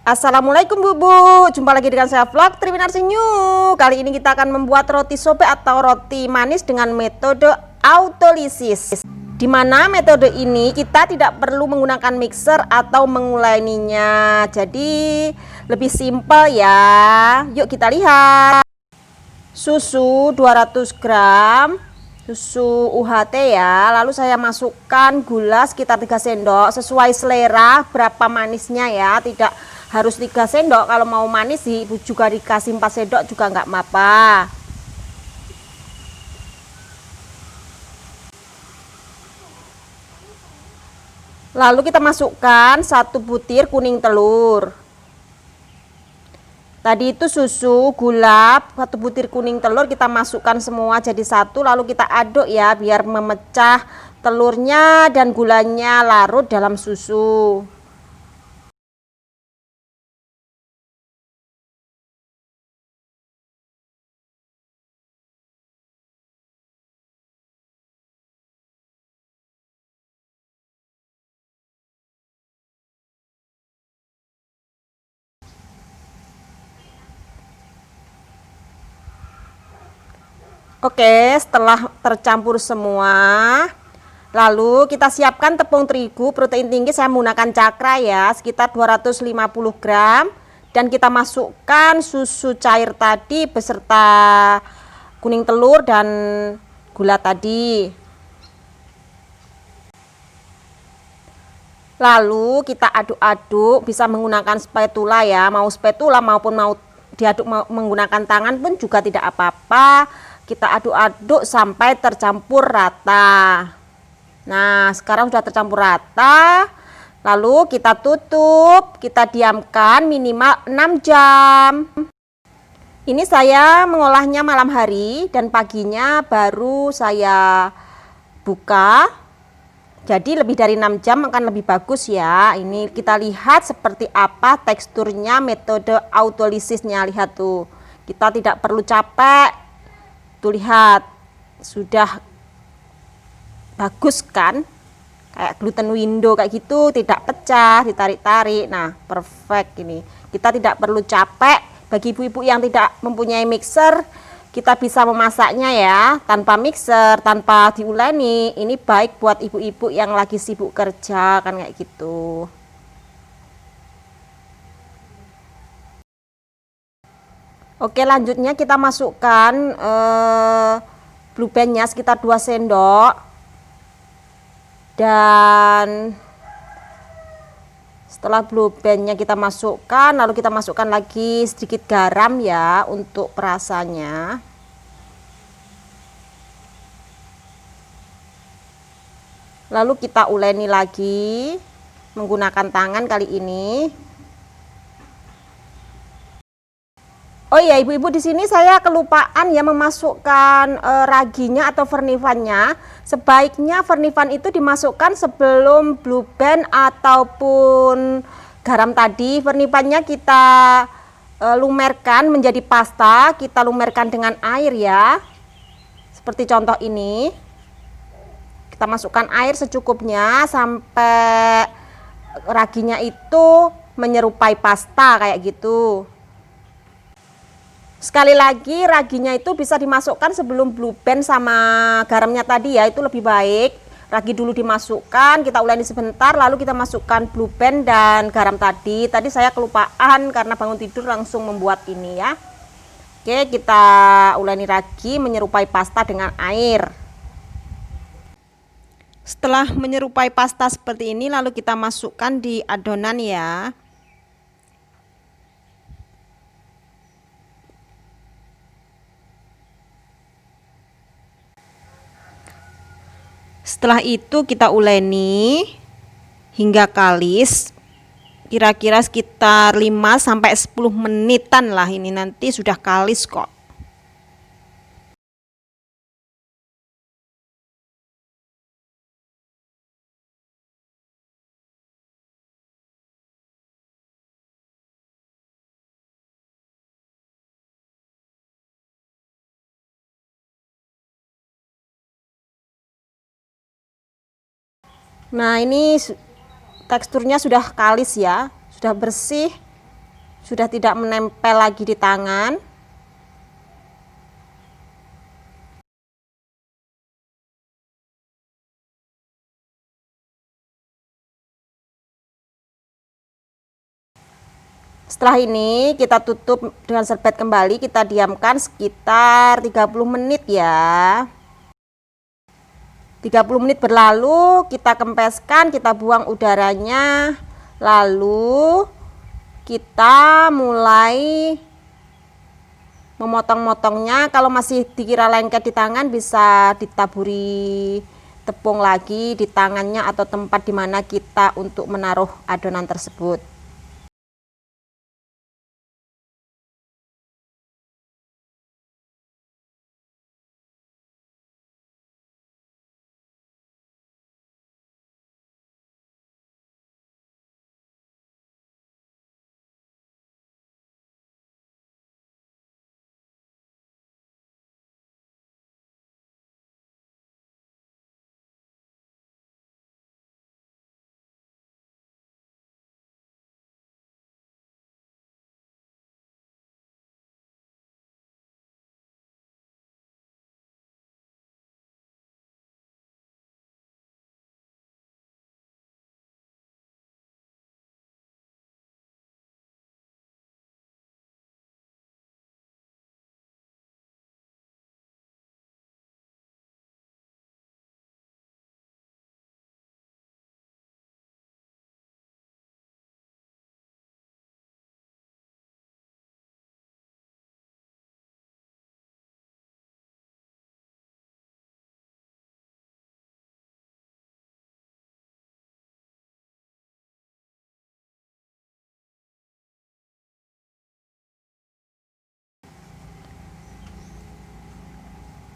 Assalamualaikum Bu, jumpa lagi dengan saya vlog Triwinarsinyu. Kali ini kita akan membuat roti sobek atau roti manis dengan metode autolisis. Di mana metode ini kita tidak perlu menggunakan mixer atau menguleninya. Jadi lebih simpel ya. Yuk kita lihat. Susu 200 gram, susu UHT ya. Lalu saya masukkan gula sekitar 3 sendok sesuai selera berapa manisnya ya. Tidak harus 3 sendok, kalau mau manis sih ibu juga dikasih 4 sendok juga nggak apa-apa. Lalu kita masukkan 1 butir kuning telur. Tadi itu susu, gula, 1 butir kuning telur kita masukkan semua jadi satu, lalu kita aduk ya biar memecah telurnya dan gulanya larut dalam susu. Oke, setelah tercampur semua, lalu kita siapkan tepung terigu protein tinggi. Saya menggunakan Cakra ya, sekitar 250 gram, dan kita masukkan susu cair tadi beserta kuning telur dan gula tadi. Lalu kita aduk-aduk, bisa menggunakan spatula ya, mau spatula maupun mau diaduk menggunakan tangan pun juga tidak apa-apa. Kita aduk-aduk sampai tercampur rata. Nah, sekarang sudah tercampur rata. Lalu kita tutup, kita diamkan minimal 6 jam. Ini saya mengolahnya malam hari dan paginya baru saya buka. Jadi lebih dari 6 jam akan lebih bagus ya. Ini kita lihat seperti apa teksturnya metode autolisisnya. Lihat tuh, kita tidak perlu capek. Tuh lihat, sudah bagus kan, kayak gluten window kayak gitu, tidak pecah, ditarik-tarik. Nah perfect ini, kita tidak perlu capek. Bagi ibu-ibu yang tidak mempunyai mixer, kita bisa memasaknya ya tanpa mixer, tanpa diuleni. Ini baik buat ibu-ibu yang lagi sibuk kerja kan kayak gitu. Oke, lanjutnya kita masukkan blue bandnya sekitar 2 sendok, dan setelah blue bandnya kita masukkan, lalu kita masukkan lagi sedikit garam ya untuk perasanya. Lalu kita uleni lagi menggunakan tangan kali ini. Oh iya ibu-ibu, di sini saya kelupaan ya memasukkan raginya atau vernifannya. Sebaiknya vernifan itu dimasukkan sebelum blue band ataupun garam tadi. Vernifannya kita lumerkan menjadi pasta, kita lumerkan dengan air ya. Seperti contoh ini. Kita masukkan air secukupnya sampai raginya itu menyerupai pasta kayak gitu. Sekali lagi, raginya itu bisa dimasukkan sebelum blue band sama garamnya tadi ya, itu lebih baik. Ragi dulu dimasukkan, kita uleni sebentar, lalu kita masukkan blue band dan garam tadi. Tadi saya kelupaan karena bangun tidur langsung membuat ini ya. Oke, kita uleni ragi menyerupai pasta dengan air. Setelah menyerupai pasta seperti ini, lalu kita masukkan di adonan ya. Setelah itu kita uleni hingga kalis, kira-kira sekitar 5-10 menitan lah, ini nanti sudah kalis kok. Nah ini teksturnya sudah kalis ya, sudah bersih. sudah tidak menempel lagi di tangan. Setelah ini kita tutup dengan serbet kembali, kita diamkan sekitar 30 menit ya. 30 menit berlalu, kita kempeskan, kita buang udaranya. Lalu kita mulai memotong-motongnya. Kalau masih dikira lengket di tangan, bisa ditaburi tepung lagi di tangannya atau tempat dimana kita untuk menaruh adonan tersebut.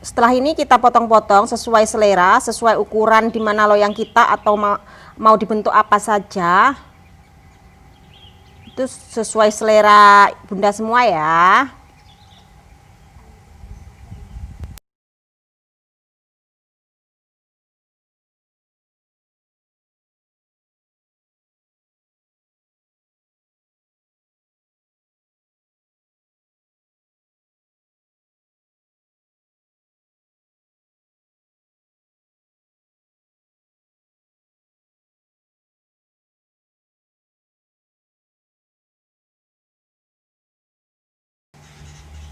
Setelah ini kita potong-potong sesuai selera, sesuai ukuran di mana loyang kita atau mau dibentuk apa saja. Itu sesuai selera Bunda semua ya.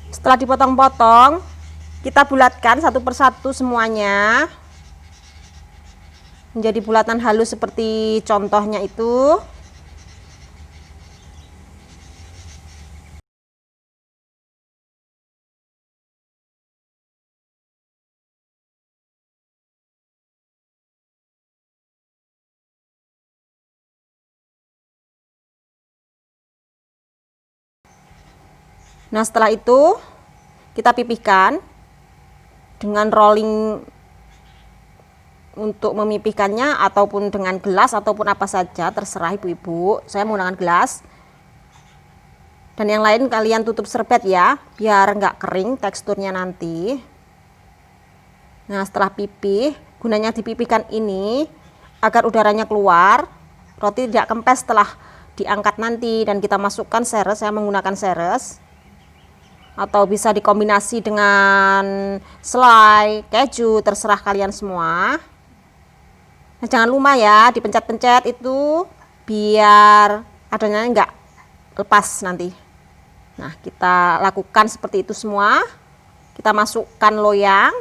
Setelah dipotong-potong, kita bulatkan satu persatu semuanya menjadi bulatan halus seperti contohnya itu. Nah, setelah itu kita pipihkan dengan rolling untuk memipihkannya, ataupun dengan gelas ataupun apa saja, terserah ibu-ibu. Saya menggunakan gelas. Dan yang lain kalian tutup serbet ya, biar nggak kering teksturnya nanti. Nah, setelah pipih, gunanya dipipihkan ini agar udaranya keluar, roti tidak kempes setelah diangkat nanti. Dan kita masukkan seres, saya menggunakan seres, atau bisa dikombinasi dengan selai, keju, terserah kalian semua. Nah, jangan lupa ya dipencet-pencet itu biar adonannya nggak lepas nanti. Nah, kita lakukan seperti itu semua. Kita masukkan loyang.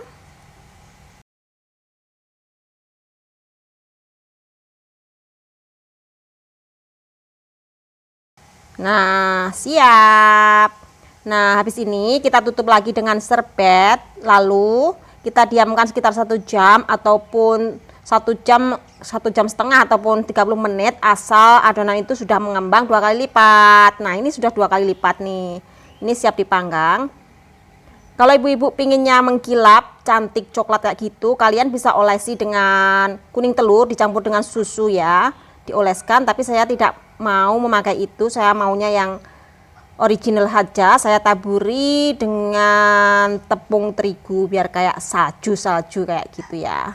Nah, siap. Nah, habis ini kita tutup lagi dengan serbet, lalu kita diamkan sekitar 1 jam ataupun 1 jam setengah ataupun 30 menit, asal adonan itu sudah mengembang 2 kali lipat. Nah, ini sudah 2 kali lipat nih. Ini siap dipanggang. Kalau ibu-ibu pinginnya mengkilap cantik coklat kayak gitu, kalian bisa olesi dengan kuning telur dicampur dengan susu ya, dioleskan. Tapi saya tidak mau memakai itu, saya maunya yang original saja. Saya taburi dengan tepung terigu biar kayak salju kayak gitu ya.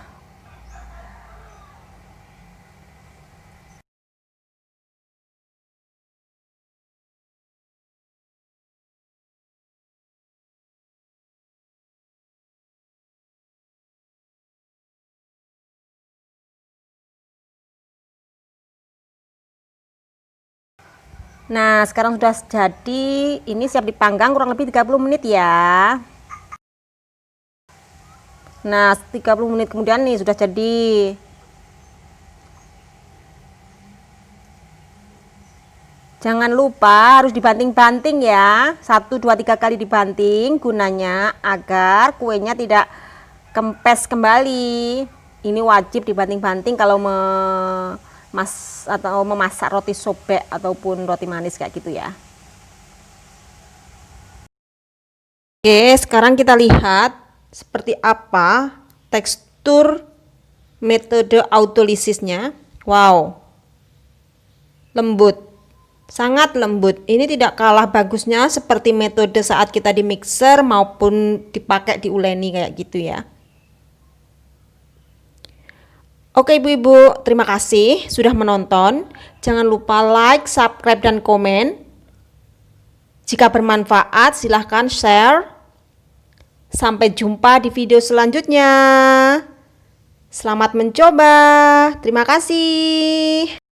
Nah, sekarang sudah jadi. Ini siap dipanggang kurang lebih 30 menit ya. Nah, 30 menit kemudian nih sudah jadi. Jangan lupa harus dibanting-banting ya. 1, 2, 3 kali dibanting gunanya agar kuenya tidak kempes kembali. Ini wajib dibanting-banting kalau memasak roti sobek ataupun roti manis kayak gitu ya. Oke, sekarang kita lihat seperti apa tekstur metode autolisisnya. Wow, lembut. Sangat lembut. Ini tidak kalah bagusnya seperti metode saat kita di mixer maupun dipakai di uleni kayak gitu ya. Oke ibu-ibu, terima kasih sudah menonton. Jangan lupa like, subscribe, dan komen. Jika bermanfaat silahkan share. Sampai jumpa di video selanjutnya. Selamat mencoba. Terima kasih.